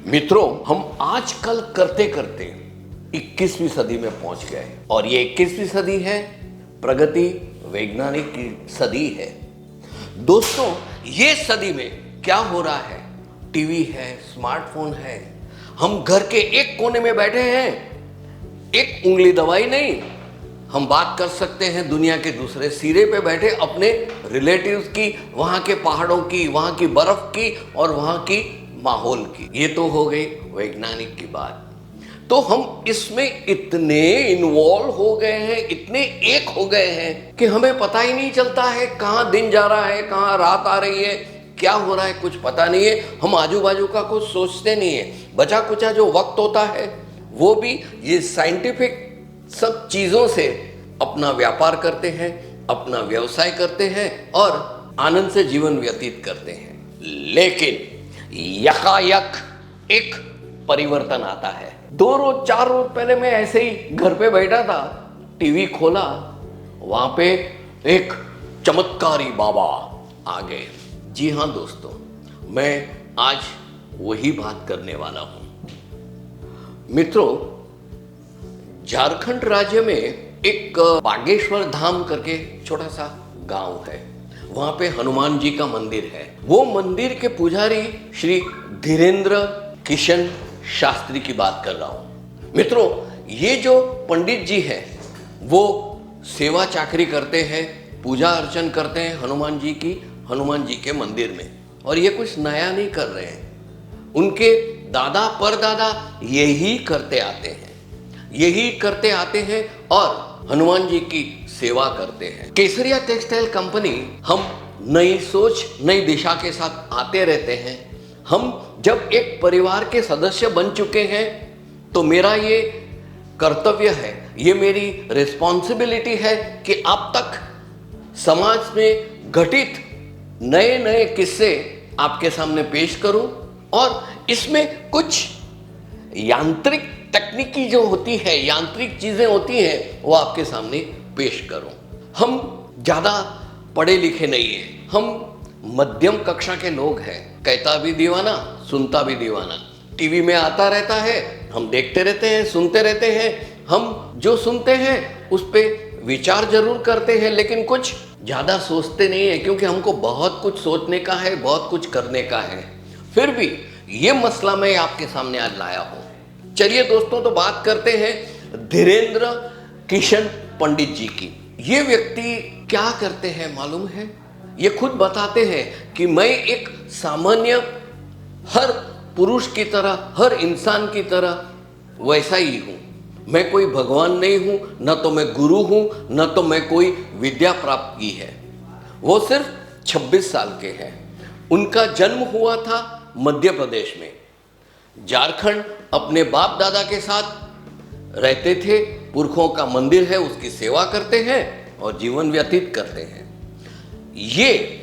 मित्रों, हम आजकल करते करते 21वीं सदी में पहुंच गए और ये 21वीं सदी है प्रगति वैज्ञानिक की सदी है। दोस्तों, ये सदी में क्या हो रहा है? टीवी है, स्मार्टफोन है, हम घर के एक कोने में बैठे हैं, एक उंगली दबाई नहीं, हम बात कर सकते हैं दुनिया के दूसरे सिरे पे बैठे अपने रिलेटिव्स की, वहां के पहाड़ों की, वहां की बर्फ की और वहां की माहौल की। ये तो हो गई वैज्ञानिक की बात। तो हम इसमें इतने इन्वॉल्व हो गए हैं, इतने एक हो गए हैं कि हमें पता ही नहीं चलता है कहाँ दिन जा रहा है, कहाँ रात आ रही है, क्या हो रहा है, कुछ पता नहीं है। हम आजू बाजू का कुछ सोचते नहीं है। बचा कुचा जो वक्त होता है वो भी ये साइंटिफिक सब चीजों से अपना व्यापार करते हैं, अपना व्यवसाय करते हैं और आनंद से जीवन व्यतीत करते हैं। लेकिन यकायक एक परिवर्तन आता है। 2 रोज 4 रोज पहले मैं ऐसे ही घर पे बैठा था, टीवी खोला, वहां पे एक चमत्कारी बाबा आ गए। जी हाँ दोस्तों, मैं आज वही बात करने वाला हूं। मित्रों, झारखंड राज्य में एक बागेश्वर धाम करके छोटा सा गांव है। वहां पे हनुमान जी का मंदिर है। वो मंदिर के पुजारी श्री धीरेन्द्र किशन शास्त्री की बात कर रहा हूं। मित्रों, ये जो पंडित जी हैं वो सेवा चाकरी करते हैं, पूजा अर्चन करते हैं हनुमान जी के मंदिर में, और ये कुछ नया नहीं कर रहे हैं। उनके दादा परदादा यही करते आते हैं और हनुमान जी की सेवा करते हैं। केसरिया टेक्सटाइल कंपनी, हम नई सोच नई दिशा के साथ आते रहते हैं। हम जब एक परिवार के सदस्य बन चुके हैं तो मेरा ये कर्तव्य है, ये मेरी रिस्पॉन्सिबिलिटी है कि आप तक समाज में घटित नए नए किस्से आपके सामने पेश करूं और इसमें कुछ यांत्रिक तकनीकी जो होती है, यांत्रिक चीजें होती हैं, वो आपके सामने पेश करूं। हम ज्यादा पढ़े लिखे नहीं हैं, हम मध्यम कक्षा के लोग हैं। कहता भी दीवाना, सुनता भी दीवाना। टीवी में आता रहता है, हम देखते रहते हैं, सुनते रहते हैं। हम जो सुनते हैं उस पे विचार जरूर करते हैं, लेकिन कुछ ज्यादा सोचते नहीं है, क्योंकि हमको बहुत कुछ सोचने का है, बहुत कुछ करने का है। फिर भी ये मसला मैं आपके सामने आज लाया हूं। चलिए दोस्तों, तो बात करते हैं धीरेन्द्र किशन पंडित जी की। ये व्यक्ति क्या करते हैं मालूम है? ये खुद बताते हैं कि मैं एक सामान्य हर पुरुष की तरह, हर इंसान की तरह वैसा ही हूं। मैं कोई भगवान नहीं हूं, न तो मैं गुरु हूं, न तो मैं कोई विद्या प्राप्त की है। वो सिर्फ 26 साल के हैं। उनका जन्म हुआ था मध्य प्रदेश में। झारखंड अपने बाप दादा के साथ रहते थे, पुरखों का मंदिर है, उसकी सेवा करते हैं और जीवन व्यतीत करते हैं। ये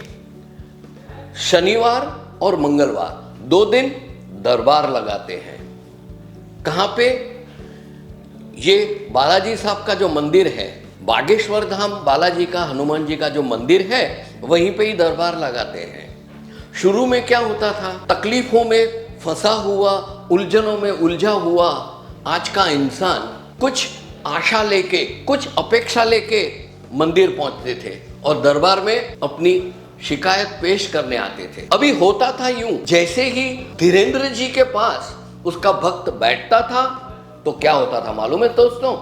शनिवार और मंगलवार 2 दिन दरबार लगाते हैं। कहां पे? ये बालाजी साहब का जो मंदिर है, बागेश्वर धाम बालाजी का, हनुमान जी का जो मंदिर है, वहीं पे ही दरबार लगाते हैं। शुरू में क्या होता था, तकलीफों में फंसा हुआ, उलझनों में उलझा हुआ आज का इंसान कुछ आशा लेके, कुछ अपेक्षा लेके मंदिर पहुंचते थे और दरबार में अपनी शिकायत पेश करने आते थे। अभी होता था यूं, जैसे ही धीरेन्द्र जी के पास उसका भक्त बैठता था तो क्या होता था मालूम है दोस्तों?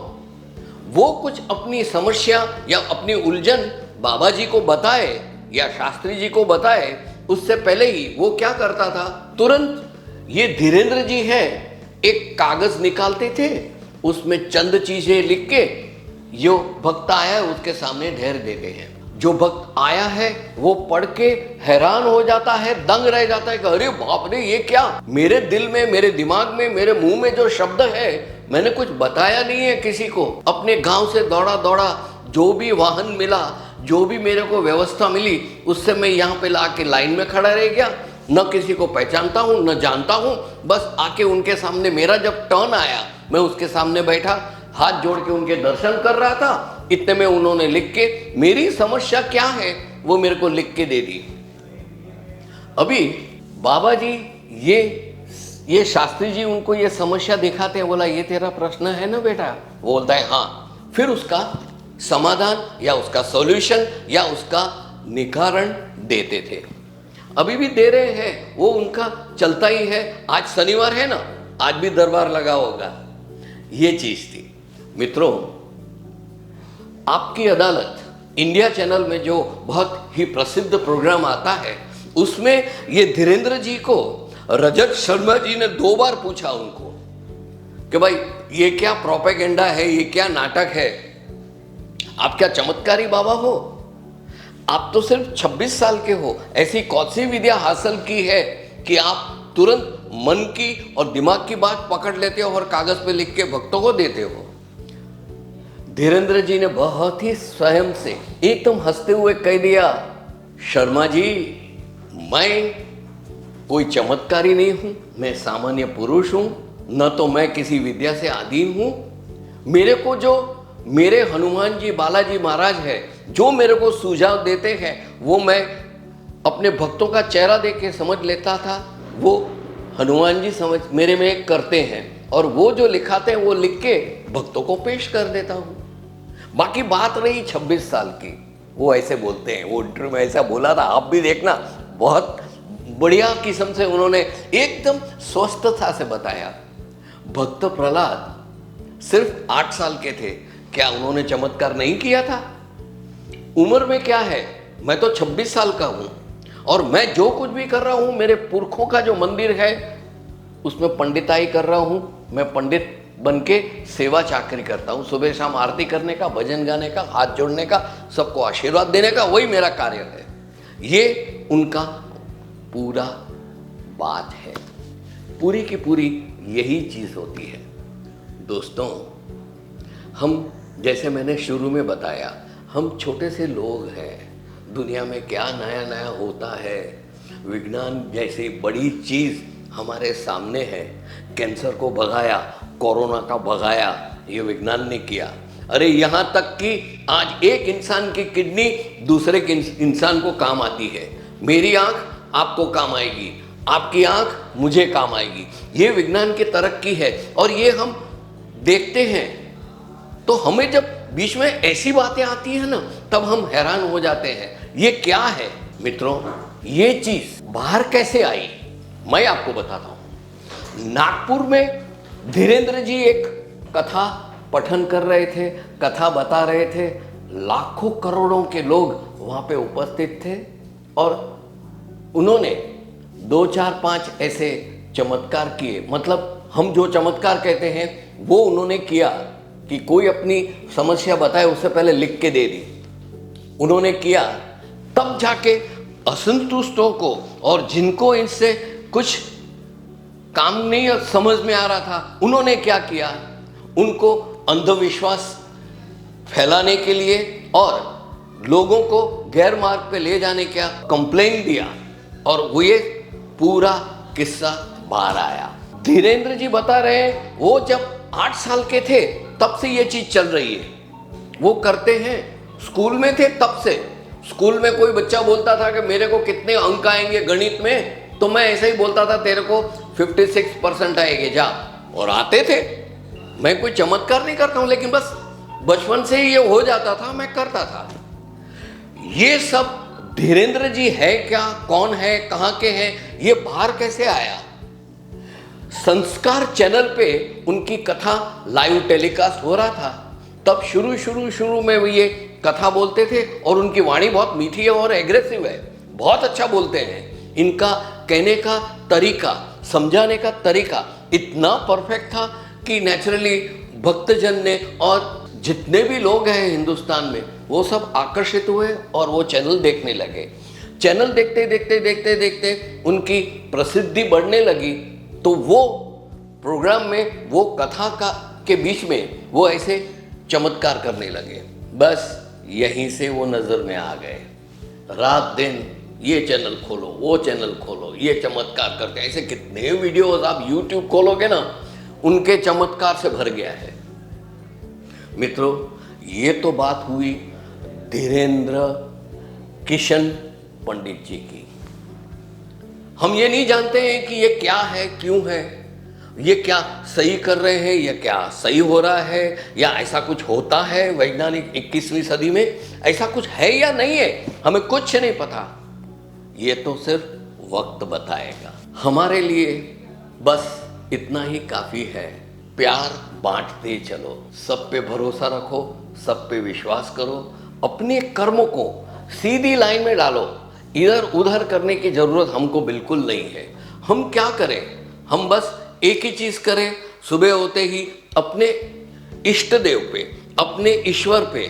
वो कुछ अपनी समस्या या अपनी उलझन बाबा जी को बताए या शास्त्री जी को बताए, उससे पहले ही वो क्या करता था, तुरंत ये धीरेन्द्र जी हैं, एक कागज निकालते थे, उसमें चंद चीजें लिख के जो भक्त आया है उसके सामने ढेर देते हैं। जो भक्त आया है वो पढ़ के हैरान हो जाता है, दंग रह जाता है कि अरे बाप रे, ये क्या? मेरे दिल में, मेरे दिमाग में, मेरे मुंह में जो शब्द है, मैंने कुछ बताया नहीं है किसी को। अपने गांव से दौड़ा दौड़ा जो भी वाहन मिला, जो भी मेरे को व्यवस्था मिली, उससे मैं यहाँ पे ला के लाइन में खड़ा रह गया। न किसी को पहचानता हूँ, न जानता हूँ, बस आके उनके सामने, मेरा जब टर्न आया, मैं उसके सामने बैठा, हाथ जोड़ के उनके दर्शन कर रहा था। इतने में उन्होंने लिख के मेरी समस्या क्या है वो मेरे को लिख के दे दी। अभी बाबा जी ये ये शास्त्री जी उनको ये समस्या दिखाते हैं, बोला ये तेरा प्रश्न है ना बेटा, वो बोलता है हाँ। फिर उसका समाधान या उसका सॉल्यूशन या उसका निवारण देते थे, अभी भी दे रहे हैं, वो उनका चलता ही है। आज शनिवार है ना, आज भी दरबार लगा होगा। ये चीज थी मित्रों। आपकी अदालत इंडिया चैनल में जो बहुत ही प्रसिद्ध प्रोग्राम आता है, उसमें ये धीरेन्द्र जी को रजत शर्मा जी ने 2 बार पूछा उनको कि भाई ये क्या प्रोपेगेंडा है, ये क्या नाटक है, आप क्या चमत्कारी बाबा हो, आप तो सिर्फ 26 साल के हो, ऐसी कौन सी विद्या हासिल की है कि आप तुरंत मन की और दिमाग की बात पकड़ लेते हो और कागज पे लिख के भक्तों को देते हो। धीरेन्द्र जी ने बहुत ही स्वयं से एकदम हंसते हुए कह दिया, शर्मा जी मैं कोई चमत्कारी नहीं हूं, मैं सामान्य पुरुष हूं, न तो मैं किसी विद्या से अधीन हूं। मेरे को जो मेरे हनुमान जी बालाजी महाराज है जो मेरे को सुझाव देते हैं, वो मैं अपने भक्तों का चेहरा देख के समझ लेता था, वो हनुमान जी समझ मेरे में करते हैं, और वो जो लिखाते हैं वो लिख के भक्तों को पेश कर देता हूँ। बाकी बात रही 26 साल की, वो ऐसे बोलते हैं, वो इंटरव्यू में ऐसा बोला था, आप भी देखना, बहुत बढ़िया किस्म से उन्होंने एकदम स्वस्थता से बताया। भक्त प्रहलाद सिर्फ 8 साल के थे, क्या उन्होंने चमत्कार नहीं किया था? उम्र में क्या है, मैं तो 26 साल का हूं और मैं जो कुछ भी कर रहा हूं, मेरे पुरखों का जो मंदिर है उसमें पंडिताई कर रहा हूं, मैं पंडित बन के सेवा चाकरी करता हूं, सुबह शाम आरती करने का, भजन गाने का, हाथ जोड़ने का, सबको आशीर्वाद देने का, वही मेरा कार्य है। ये उनका पूरा बात है, पूरी की पूरी यही चीज होती है। दोस्तों, हम जैसे मैंने शुरू में बताया, हम छोटे से लोग हैं, दुनिया में क्या नया नया होता है, विज्ञान जैसी बड़ी चीज हमारे सामने है। कैंसर को भगाया, कोरोना का भगाया, ये विज्ञान ने किया। अरे यहाँ तक कि आज एक इंसान की किडनी दूसरे के इंसान को काम आती है। मेरी आंख आपको काम आएगी, आपकी आंख मुझे काम आएगी। ये विज्ञान की तरक्की है और ये हम देखते हैं। तो हमें जब बीच में ऐसी बातें आती है ना, तब हम हैरान हो जाते हैं, ये क्या है मित्रों, ये चीज बाहर कैसे आई? मैं आपको बताता हूं। नागपुर में धीरेन्द्र जी एक कथा पठन कर रहे थे, कथा बता रहे थे, लाखों करोड़ों के लोग वहां पे उपस्थित थे और उन्होंने 2 4 5 ऐसे चमत्कार किए। मतलब हम जो चमत्कार कहते हैं वो उन्होंने किया कि कोई अपनी समस्या बताए उससे पहले लिख के दे दी, उन्होंने किया। तब जाके असंतुष्टों को और जिनको इनसे कुछ काम नहीं समझ में आ रहा था, उन्होंने क्या किया, उनको अंधविश्वास फैलाने के लिए और लोगों को गैर मार्ग पे ले जाने का कंप्लेन दिया और वो ये पूरा किस्सा बाहर आया। धीरेन्द्र जी बता रहे हैं, वो जब 8 साल के थे तब से ये चीज चल रही है, वो करते हैं। स्कूल में थे तब से, स्कूल में कोई बच्चा बोलता था कि मेरे को कितने अंक आएंगे गणित में, तो मैं ऐसे ही बोलता था तेरे को 56% आएंगे जा, और आते थे। मैं कोई चमत्कार नहीं करता हूं, लेकिन बस बचपन से ही ये हो जाता था, मैं करता था। ये सब धीरेन्द्र जी है क्या, कौन है, कहां के हैं, ये बाहर कैसे आया? संस्कार चैनल पे उनकी कथा लाइव टेलीकास्ट हो रहा था, तब शुरू में वो ये कथा बोलते थे और उनकी वाणी बहुत मीठी है और एग्रेसिव है, बहुत अच्छा बोलते हैं। इनका कहने का तरीका, समझाने का तरीका इतना परफेक्ट था कि नेचुरली भक्तजन ने और जितने भी लोग हैं हिंदुस्तान में, वो सब आकर्षित हुए और वो चैनल देखने लगे। चैनल देखते उनकी प्रसिद्धि बढ़ने लगी, तो वो प्रोग्राम में वो कथा के बीच में वो ऐसे चमत्कार करने लगे। बस यहीं से वो नजर में आ गए। रात दिन ये चैनल खोलो, वो चैनल खोलो, ये चमत्कार करते, ऐसे कितने वीडियोस आप YouTube खोलोगे ना, उनके चमत्कार से भर गया है। मित्रों, ये तो बात हुई धीरेन्द्र किशन पंडित जी की। हम ये नहीं जानते हैं कि ये क्या है, क्यों है, ये क्या सही कर रहे हैं, ये क्या सही हो रहा है, या ऐसा कुछ होता है वैज्ञानिक 21वीं सदी में, ऐसा कुछ है या नहीं है, हमें कुछ नहीं पता। ये तो सिर्फ वक्त बताएगा। हमारे लिए बस इतना ही काफी है। प्यार बांटते चलो, सब पे भरोसा रखो, सब पे विश्वास करो, अपने कर्मों को सीधी लाइन में डालो। इधर उधर करने की जरूरत हमको बिल्कुल नहीं है। हम क्या करें, हम बस एक ही चीज करें, सुबह होते ही अपने इष्ट देव पे, अपने ईश्वर पे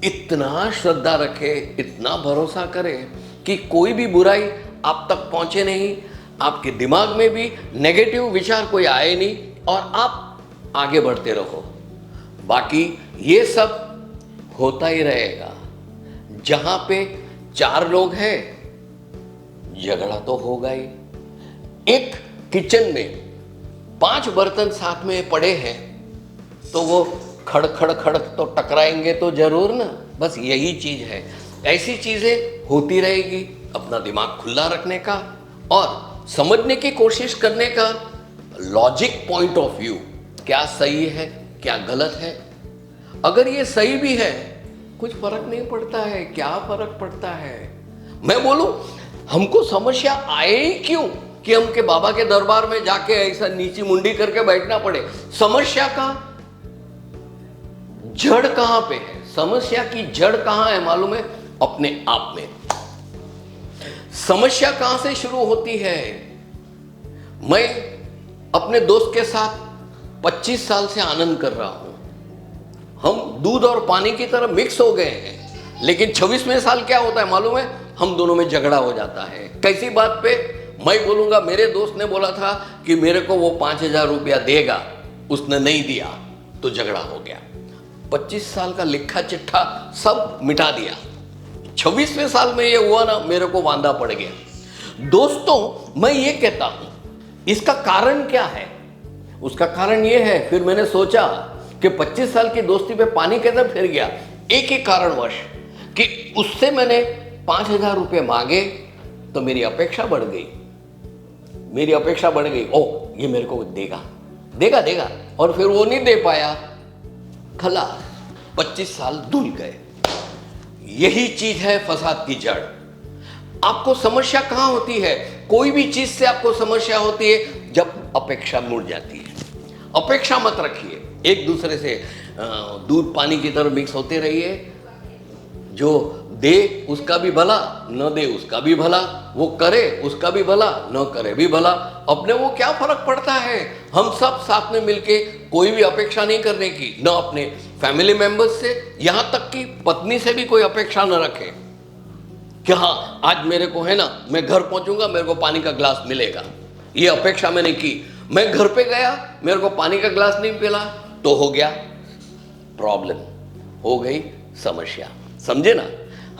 इतना श्रद्धा रखें, इतना भरोसा करें कि कोई भी बुराई आप तक पहुंचे नहीं, आपके दिमाग में भी नेगेटिव विचार कोई आए नहीं, और आप आगे बढ़ते रहो। बाकी ये सब होता ही रहेगा। जहां पे 4 लोग हैं, झगड़ा तो होगा ही। एक किचन में 5 बर्तन साथ में पड़े हैं तो वो खड़ खड़ खड़ तो टकराएंगे तो जरूर ना। बस यही चीज है। ऐसी चीजें होती रहेगी। अपना दिमाग खुला रखने का और समझने की कोशिश करने का लॉजिक पॉइंट ऑफ व्यू, क्या सही है क्या गलत है। अगर ये सही भी है, कुछ फर्क नहीं पड़ता है। क्या फर्क पड़ता है, मैं बोलूं, हमको समस्या आए ही क्यों कि हमके बाबा के दरबार में जाके ऐसा नीची मुंडी करके बैठना पड़े। समस्या का जड़ कहां पे है, समस्या की जड़ कहां है मालूम है? अपने आप में। समस्या कहां से शुरू होती है? मैं अपने दोस्त के साथ 25 साल से आनंद कर रहा हूं। हम दूध और पानी की तरह मिक्स हो गए हैं, लेकिन 26वें साल क्या होता है मालूम है? हम दोनों में झगड़ा हो जाता है। कैसी बात पे? मैं बोलूंगा मेरे दोस्त ने बोला था कि मेरे को वो 5000 रुपया देगा, उसने नहीं दिया तो झगड़ा हो गया। 25 साल का लिखा चिट्ठा सब मिटा दिया। 26वें साल में ये हुआ ना, मेरे को वांदा पड़ गया। दोस्तों, मैं ये कहता हूं, इसका कारण क्या है? उसका कारण ये है, फिर मैंने सोचा कि 25 साल की दोस्ती पे पानी कैसे फिर गया। एक ही कारणवश कि उससे मैंने 5000 रुपये मांगे तो मेरी अपेक्षा बढ़ गई। मेरी अपेक्षा बढ़ गई, ओ ये मेरे को देगा देगा देगा, और फिर वो नहीं दे पाया। खलास, 25 साल धुल गए। यही चीज है फसाद की जड़। आपको समस्या कहां होती है? कोई भी चीज से आपको समस्या होती है जब अपेक्षा मुड़ जाती है। अपेक्षा मत रखिए। एक दूसरे से दूध पानी की तरह मिक्स होते रहिए। जो दे उसका भी भला, न दे उसका भी भला, वो करे उसका भी भला, न करे भी भला। अपने वो क्या फर्क पड़ता है? हम सब साथ में मिलके कोई भी अपेक्षा नहीं करने की, न अपने फैमिली मेंबर्स से, यहां तक कि पत्नी से भी कोई अपेक्षा न रखे कि हाँ आज मेरे को है ना, मैं घर पहुंचूंगा मेरे को पानी का ग्लास मिलेगा। ये अपेक्षा मैंने की। मैं घर पे गया, मेरे को पानी का ग्लास नहीं मिला तो हो गया प्रॉब्लम, हो गई समस्या। समझे ना?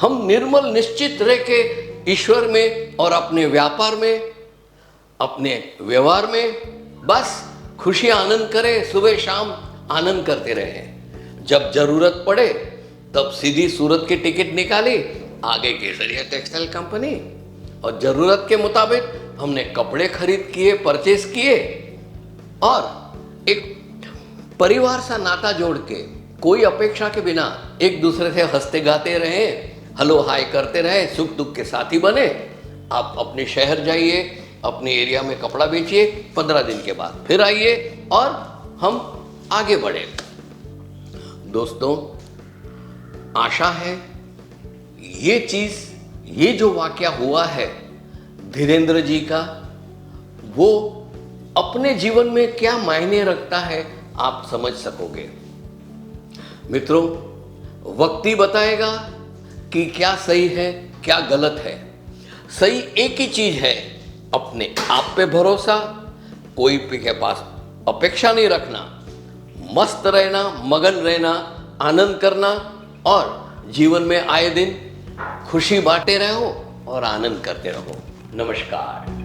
हम निर्मल निश्चित रह के ईश्वर में और अपने व्यापार में, अपने व्यवहार में बस खुशी आनंद करें। सुबह शाम आनंद करते रहे। जब जरूरत पड़े तब सीधी सूरत की टिकट निकाली, आगे केसरिया टेक्सटाइल कंपनी, और जरूरत के मुताबिक हमने कपड़े खरीद किए, परचेस किए, और एक परिवार सा नाता जोड़ के कोई अपेक्षा के बिना एक दूसरे से हंसते गाते रहे, हेलो हाय करते रहे, सुख दुख के साथी बने। आप अपने शहर जाइए, अपने एरिया में कपड़ा बेचिए, 15 दिन के बाद फिर आइए और हम आगे बढ़े। दोस्तों, आशा है ये चीज, ये जो वाकया हुआ है धीरेन्द्र जी का, वो अपने जीवन में क्या मायने रखता है आप समझ सकोगे। मित्रों, वक्त ही बताएगा कि क्या सही है क्या गलत है। सही एक ही चीज है, अपने आप पे भरोसा, कोई के पास अपेक्षा नहीं रखना, मस्त रहना, मगन रहना, आनंद करना, और जीवन में आए दिन खुशी बांटे रहो और आनंद करते रहो। नमस्कार।